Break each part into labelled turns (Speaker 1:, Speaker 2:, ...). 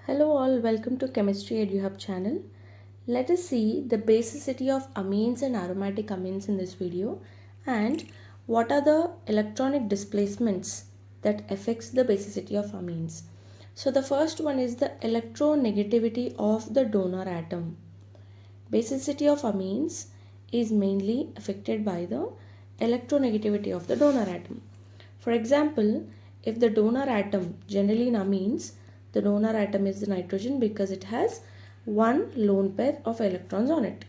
Speaker 1: Hello all, welcome to Chemistry EduHub channel. Let us see the basicity of amines and aromatic amines in this video and what are the electronic displacements that affects the basicity of amines. So the first one is the electronegativity of the donor atom. Basicity of amines is mainly affected by the electronegativity of the donor atom. For example, if the donor atom, generally in amines, the donor atom is the nitrogen because it has one lone pair of electrons on it.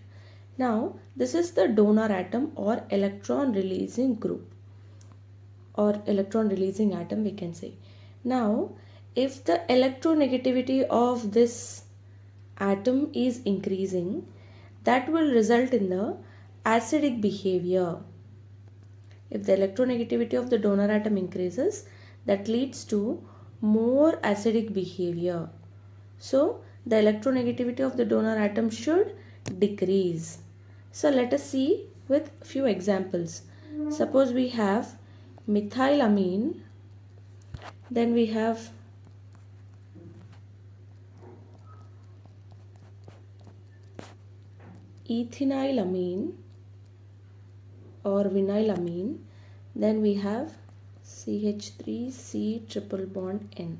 Speaker 1: Now, this is the donor atom or electron releasing group or electron releasing atom we can say. Now, if the electronegativity of this atom is increasing, that will result in the acidic behavior. If the electronegativity of the donor atom increases, that leads to more acidic behavior. So, the electronegativity of the donor atom should decrease. So, let us see with few examples. Suppose we have methylamine, then we have ethinylamine or vinylamine, then we have CH3C triple bond N.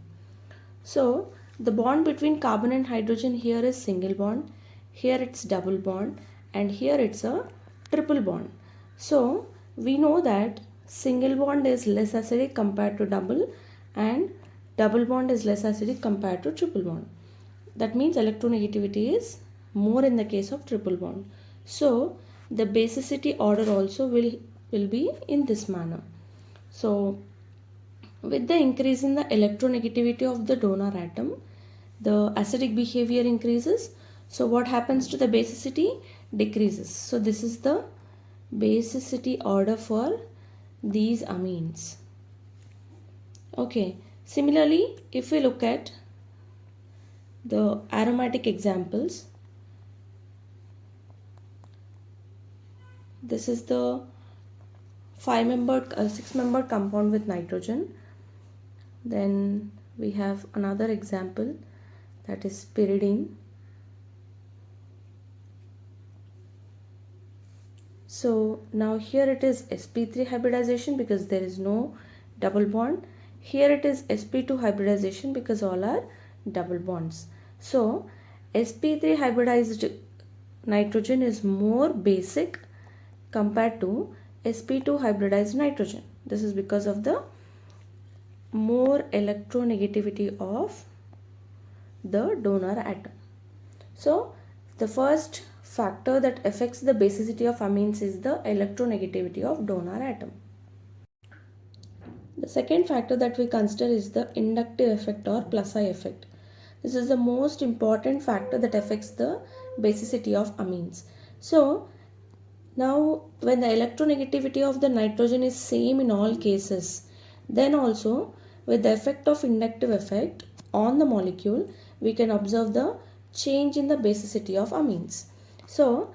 Speaker 1: So the bond between carbon and hydrogen here is single bond, here it's double bond, and here it's a triple bond. So we know that single bond is less acidic compared to double and double bond is less acidic compared to triple bond. That means electronegativity is more in the case of triple bond. So the basicity order also will be in this manner. So with the increase in the electronegativity of the donor atom, the acidic behavior increases. So what happens to the basicity? Decreases. So this is the basicity order for these amines. Okay. Similarly, if we look at the aromatic examples, this is the 6-membered compound with nitrogen. Then we have another example, that is pyridine. So now here it is sp3 hybridization because there is no double bond. Here it is sp2 hybridization because all are double bonds. So sp3 hybridized nitrogen is more basic compared to sp2 hybridized nitrogen. This is because of the more electronegativity of the donor atom. So the first factor that affects the basicity of amines is the electronegativity of donor atom. The second factor that we consider is the inductive effect or plus-I effect. This is the most important factor that affects the basicity of amines. So now when the electronegativity of the nitrogen is same in all cases, then also with the effect of inductive effect on the molecule, we can observe the change in the basicity of amines. So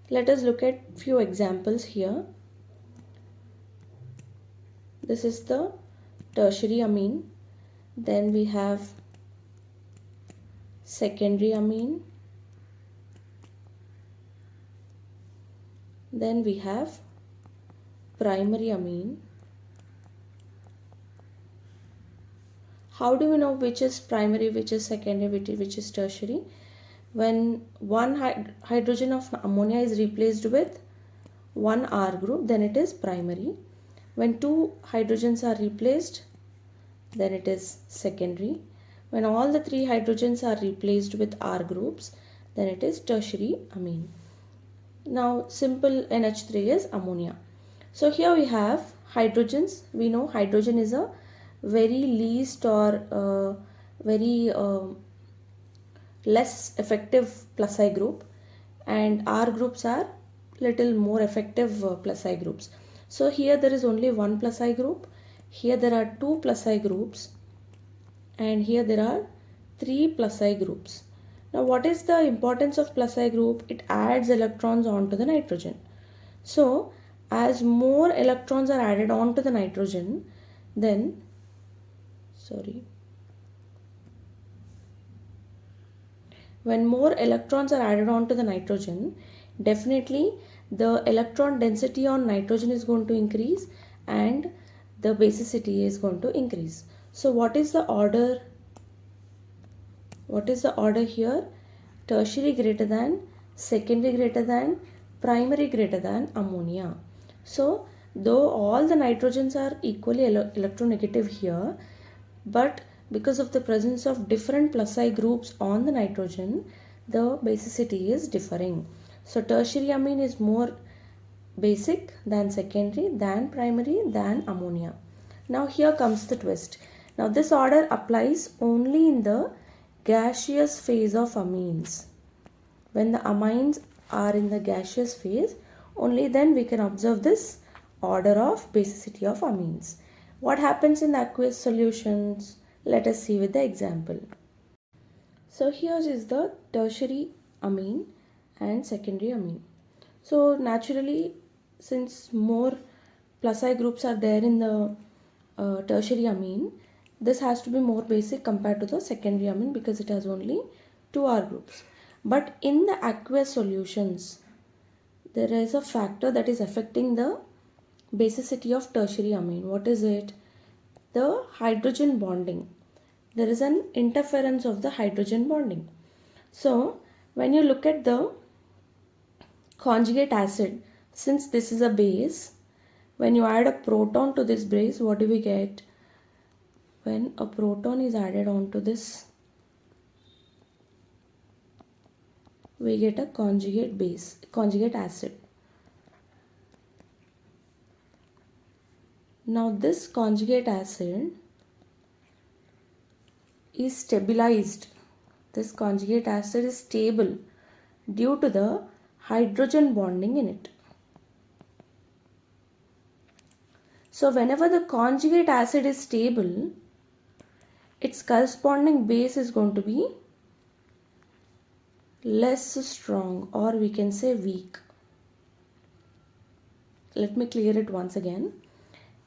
Speaker 1: let us look at few examples here. This is the tertiary amine. Then we have secondary amine. Then we have primary amine. How do we know which is primary, which is secondary, which is tertiary? When one hydrogen of ammonia is replaced with one R group, then it is primary. When two hydrogens are replaced, then it is secondary. When all the three hydrogens are replaced with R groups, then it is tertiary amine. Now simple NH3 is ammonia. So here we have hydrogens. We know hydrogen is a very least or very less effective plus-I group, and R groups are little more effective plus-I groups. So here there is only one plus-I group, here there are two plus-I groups, and here there are three plus-I groups. Now what is the importance of plus-I group? It adds electrons onto the nitrogen. So as more electrons are added onto the nitrogen, then when more electrons are added on to the nitrogen, definitely the electron density on nitrogen is going to increase and the basicity is going to increase. So what is the order? What is the order here? Tertiary greater than, secondary greater than, primary greater than ammonia. So though all the nitrogens are equally electronegative here, but because of the presence of different plus I groups on the nitrogen, the basicity is differing. So tertiary amine is more basic than secondary, than primary, than ammonia. Now here comes the twist. Now this order applies only in the gaseous phase of amines. When the amines are in the gaseous phase, only then we can observe this order of basicity of amines. What happens in aqueous solutions? Let us see with the example. So here is the tertiary amine and secondary amine. So naturally, since more plus I groups are there in the tertiary amine, this has to be more basic compared to the secondary amine because it has only 2 R groups. But in the aqueous solutions, there is a factor that is affecting the basicity of tertiary amine. What is it? The hydrogen bonding. There is an interference of the hydrogen bonding. So when you look at the conjugate acid, since this is a base, when you add a proton to this base, what do we get? When a proton is added onto this, we get a conjugate base, conjugate acid. Now this conjugate acid is stabilized. This conjugate acid is stable due to the hydrogen bonding in it. So whenever the conjugate acid is stable, its corresponding base is going to be less strong, or we can say weak. Let me clear it once again.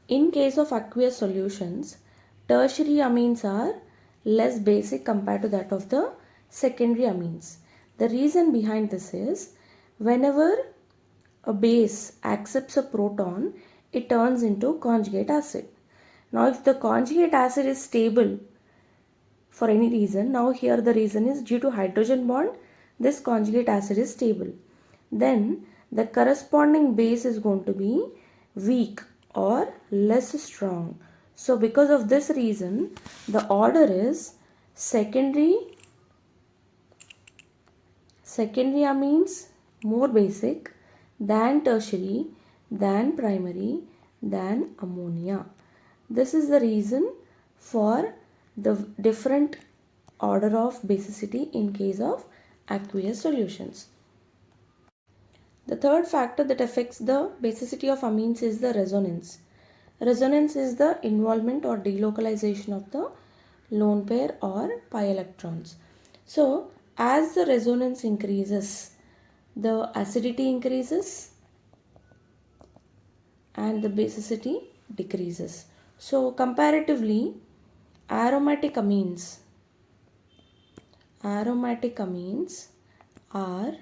Speaker 1: In case of aqueous solutions, tertiary amines are less basic compared to that of the secondary amines. The reason behind this is whenever a base accepts a proton, it turns into conjugate acid. Now if the conjugate acid is stable for any reason, now here the reason is due to hydrogen bond, this conjugate acid is stable. Then the corresponding base is going to be weak or less strong. So because of this reason, the order is secondary amines more basic than tertiary, than primary, than ammonia. This is the reason for the different order of basicity in case of aqueous solutions. The third factor that affects the basicity of amines is the resonance. Resonance is the involvement or delocalization of the lone pair or pi electrons. So as the resonance increases, the acidity increases and the basicity decreases. So comparatively, aromatic amines are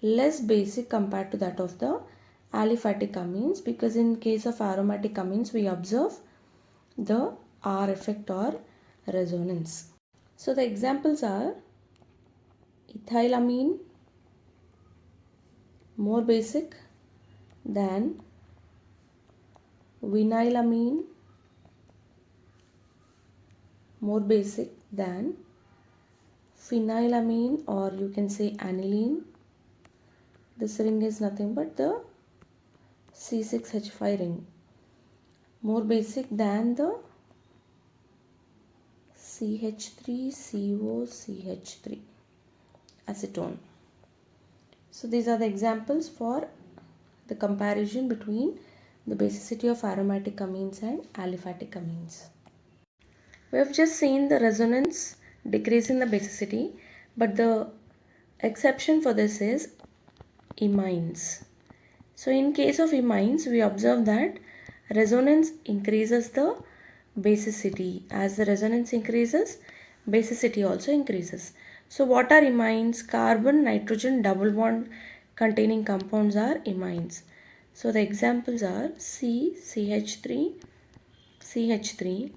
Speaker 1: less basic compared to that of the aliphatic amines, because in case of aromatic amines we observe the R effect or resonance. So the examples are ethylamine more basic than vinylamine, more basic than phenylamine, or you can say aniline. This ring is nothing but the C6H5 ring, more basic than the CH3COCH3 acetone. So these are the examples for the comparison between the basicity of aromatic amines and aliphatic amines. We have just seen the resonance decrease in the basicity, but the exception for this is amines. So in case of amines, we observe that resonance increases the basicity. As the resonance increases, basicity also increases. So what are imines? Carbon, nitrogen, double bond containing compounds are imines. So the examples are CH3, CH3,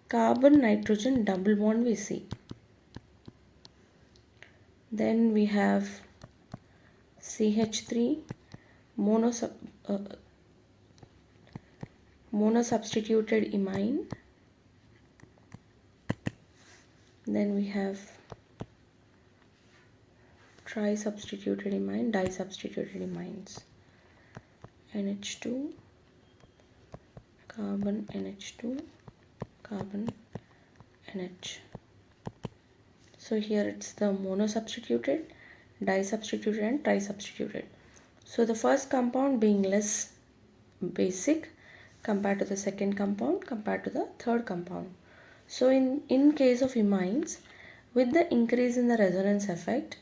Speaker 1: carbon, nitrogen, double bond we see. Then we have CH3, uh, monosubstituted imine. Then we have tri-substituted imine, di-substituted imines. NH2, carbon NH2, carbon NH. So here it's the monosubstituted, di-substituted and tri-substituted. So the first compound being less basic compared to the second compound compared to the third compound. So in case of imines, with the increase in the resonance effect,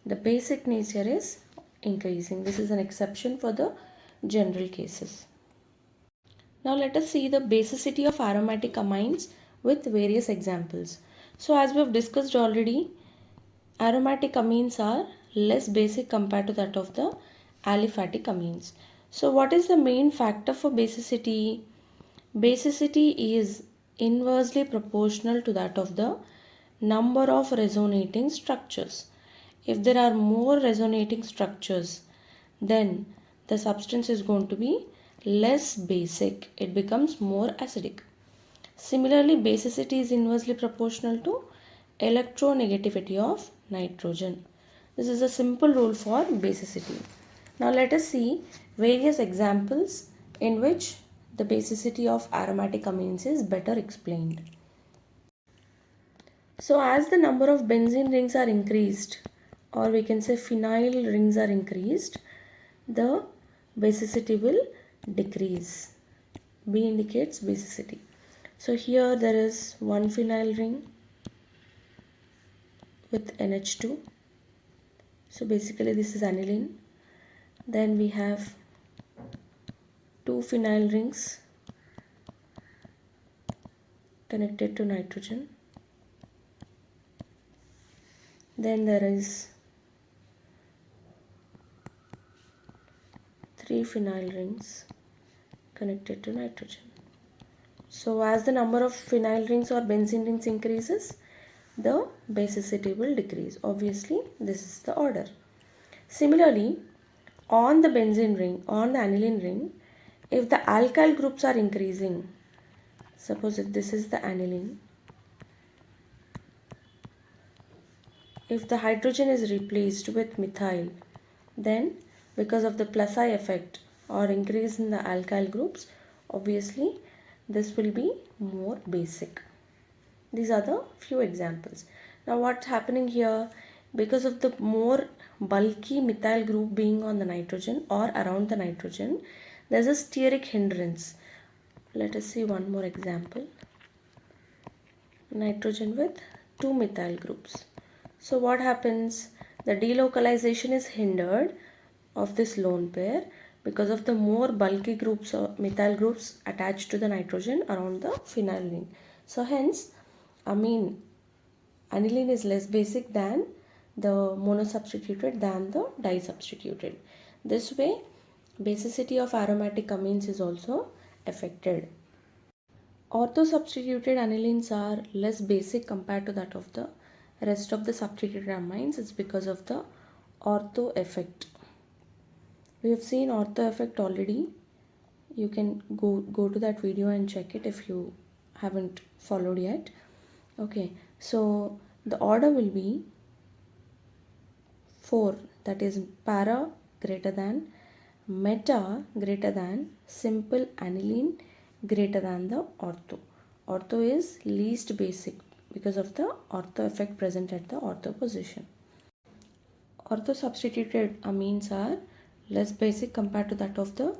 Speaker 1: the basic nature is increasing. This is an exception for the general cases. Now let us see the basicity of aromatic amines with various examples. So as we have discussed already, aromatic amines are less basic compared to that of the aliphatic amines. So what is the main factor for basicity? Basicity is inversely proportional to that of the number of resonating structures. If there are more resonating structures, then the substance is going to be less basic. It becomes more acidic. Similarly, basicity is inversely proportional to electronegativity of nitrogen. This is a simple rule for basicity. Now let us see various examples in which the basicity of aromatic amines is better explained. So as the number of benzene rings are increased, or we can say phenyl rings are increased, the basicity will decrease. B indicates basicity. So here there is one phenyl ring with NH2. So basically this is aniline. Then we have two phenyl rings connected to nitrogen. Then there is three phenyl rings connected to nitrogen. So as the number of phenyl rings or benzene rings increases, the basicity will decrease. Obviously, this is the order. Similarly, on the benzene ring, on the aniline ring, if the alkyl groups are increasing, suppose if this is the aniline, if the hydrogen is replaced with methyl, then because of the plus I effect or increase in the alkyl groups, obviously this will be more basic. These are the few examples. Now what's happening here? Because of the more bulky methyl group being on the nitrogen or around the nitrogen, there's a steric hindrance. Let us see one more example. Nitrogen with two methyl groups. So what happens? The delocalization is hindered of this lone pair because of the more bulky groups or methyl groups attached to the nitrogen around the phenyl ring. So hence, aniline is less basic than the monosubstituted than the disubstituted. This way, basicity of aromatic amines is also affected. Orthosubstituted anilines are less basic compared to that of the rest of the substituted amines. It's because of the ortho effect. We have seen ortho effect already. You can go to that video and check it if you haven't followed yet. Okay, so the order will be 4, that is para greater than, meta greater than, simple aniline greater than the ortho. Ortho is least basic because of the ortho effect present at the ortho position. Ortho substituted amines are less basic compared to that of the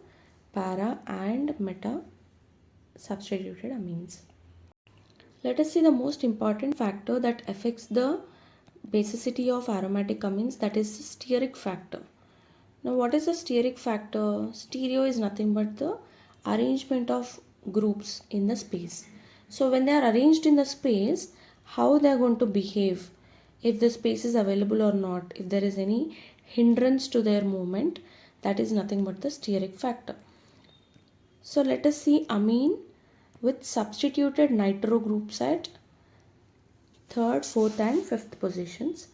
Speaker 1: para and meta substituted amines. Let us see the most important factor that affects the basicity of aromatic amines, that is the steric factor. Now what is the steric factor? Stereo is nothing but the arrangement of groups in the space. So when they are arranged in the space, how they are going to behave? if the space is available or not, if there is any hindrance to their movement, that is nothing but the steric factor. So let us see amine with substituted nitro groups at third, fourth and fifth positions,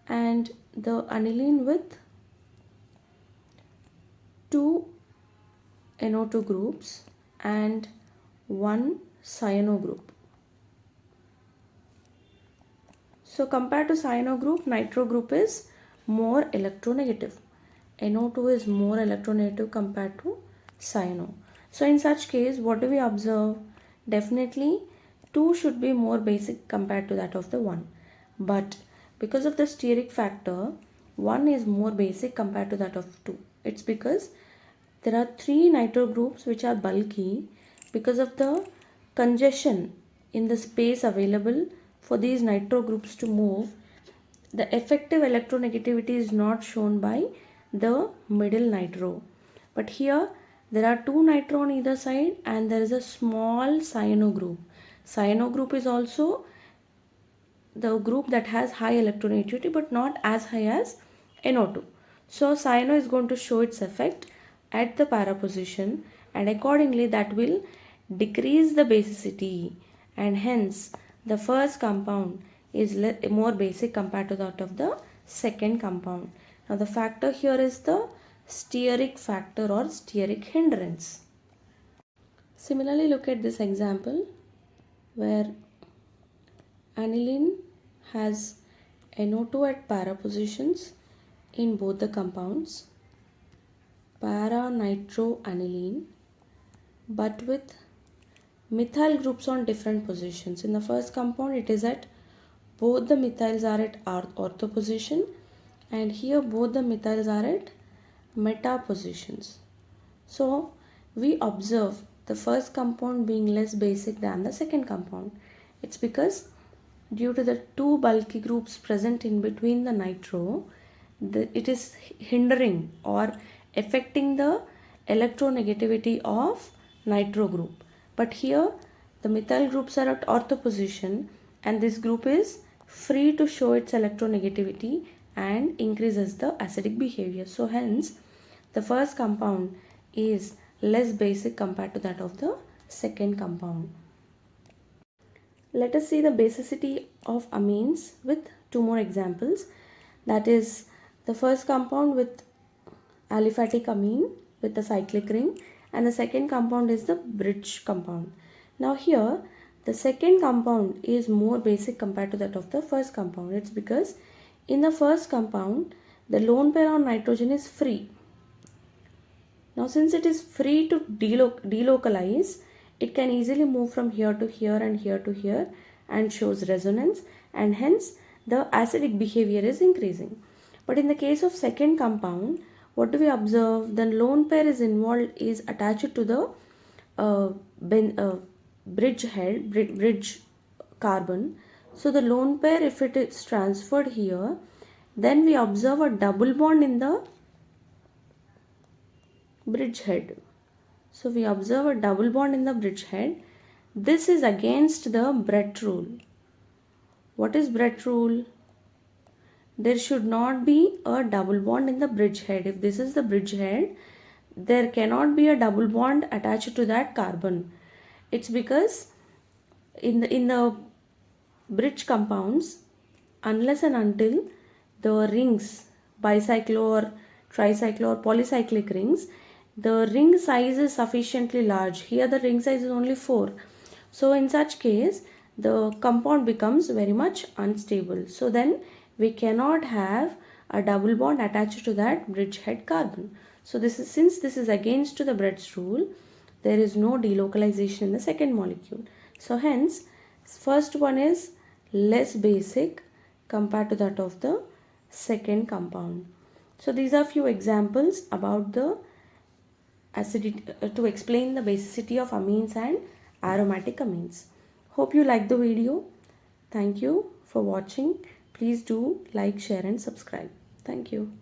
Speaker 1: and the aniline with two NO2 groups and one cyano group. So compared to cyano group, nitro group is more electronegative. NO2 is more electronegative compared to cyano. So in such case, what do we observe? Definitely 2 should be more basic compared to that of the 1. But because of the steric factor, 1 is more basic compared to that of 2. It's because there are 3 nitro groups which are bulky because of the congestion in the space available for these nitro groups to move. The effective electronegativity is not shown by the middle nitro. But here there are 2 nitro on either side and there is a small cyano group. Cyano group is also the group that has high electronegativity but not as high as NO2. So cyano is going to show its effect at the para position, and accordingly that will decrease the basicity, and hence the first compound is more basic compared to that of the second compound. Now the factor here is the steric factor or steric hindrance. Similarly, look at this example where aniline has NO2 at para positions in both the compounds, para nitroaniline, but with methyl groups on different positions. In the first compound, it is at both the methyls are at ortho position, and here both the methyls are at meta positions. So we observe the first compound being less basic than the second compound. It's because due to the 2 bulky groups present in between the nitro, it is hindering or affecting the electronegativity of nitro group. But here the methyl groups are at ortho position and this group is free to show its electronegativity and increases the acidic behavior. So hence the first compound is less basic compared to that of the second compound. Let us see the basicity of amines with 2 more examples. That is the first compound with aliphatic amine with the cyclic ring, and the second compound is the bridge compound. Now here the second compound is more basic compared to that of the first compound. It's because in the first compound the lone pair on nitrogen is free. Now since it is free to delocalize, it can easily move from here to here and here to here and shows resonance, and hence the acidic behavior is increasing. But in the case of second compound, what do we observe? The lone pair is attached to the bridge carbon. So the lone pair, if it is transferred here, then we observe a double bond in the bridge head. So we observe a double bond in the bridge head. This is against the Brett rule. What is Brett rule? There should not be a double bond in the bridge head. If this is the bridge head, there cannot be a double bond attached to that carbon. It's because in the bridge compounds, unless and until the rings, bicyclo or tricyclo or polycyclic rings, the ring size is sufficiently large. Here the ring size is only 4. So in such case, the compound becomes very much unstable. So then we cannot have a double bond attached to that bridge head carbon. So since this is against to the Brett's rule, there is no delocalization in the second molecule. So hence, first one is less basic compared to that of the second compound. So these are few examples about the acidity to explain the basicity of amines and aromatic amines. Hope you liked the video. Thank you for watching. Please do like, share and subscribe. Thank you.